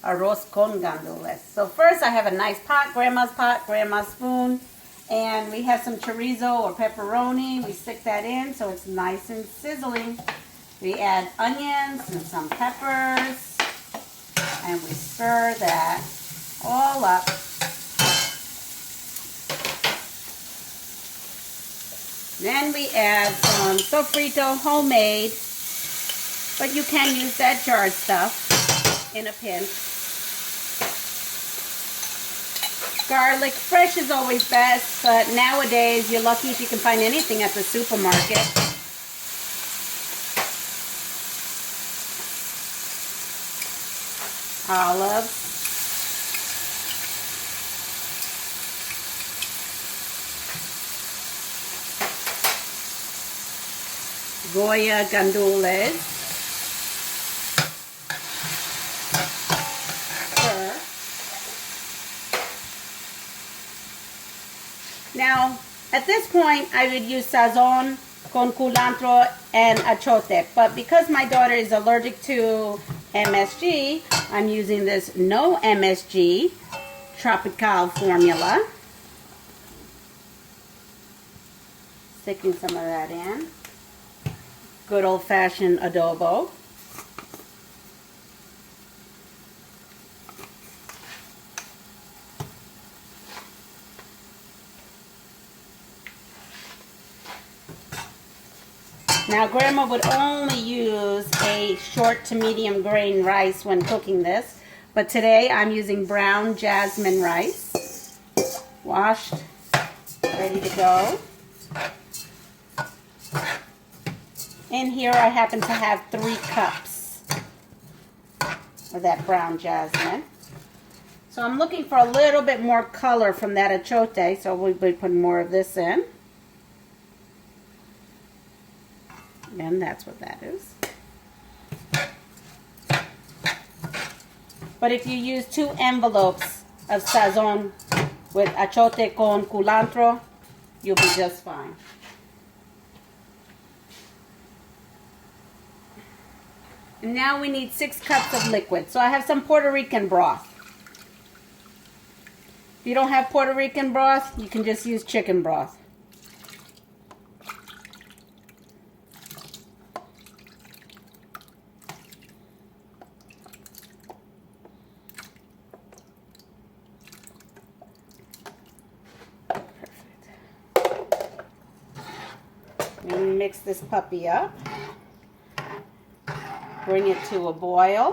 arroz con gandules. So first I have a nice pot, grandma's spoon, and we have some chorizo or pepperoni. We stick that in so it's nice and sizzling. We add onions and some peppers, and we stir that all up. Then we add some sofrito, homemade, but you can use that jarred stuff in a pinch. Garlic, fresh is always best, but nowadays you're lucky if you can find anything at the supermarket. Olives. Goya gandules. Now, at this point, I would use sazon con culantro and achote, but because my daughter is allergic to MSG, I'm using this no MSG tropical formula. Sticking some of that in. Good old-fashioned adobo. Now, Grandma would only use a short to medium grain rice when cooking this, but today I'm using brown jasmine rice, washed, ready to go. In here I happen to have 3 cups of that brown jasmine. So I'm looking for a little bit more color from that achote, so we'll be putting more of this in. And that's what that is. But if you use 2 envelopes of sazon with achote con culantro, you'll be just fine. And now we need 6 cups of liquid. So I have some Puerto Rican broth. If you don't have Puerto Rican broth, you can just use chicken broth. Mix this puppy up. Bring it to a boil.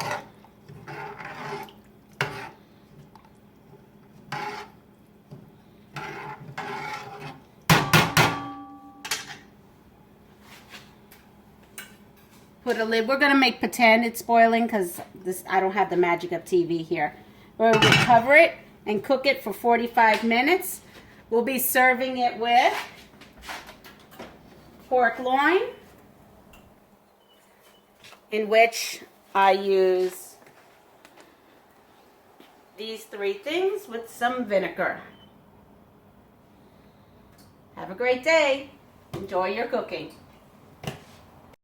Put a lid. We're going to make pretend it's boiling because I don't have the magic of TV here. We're going to cover it and cook it for 45 minutes. We'll be serving it with pork loin, in which I use these 3 things with some vinegar. Have a great day. Enjoy your cooking.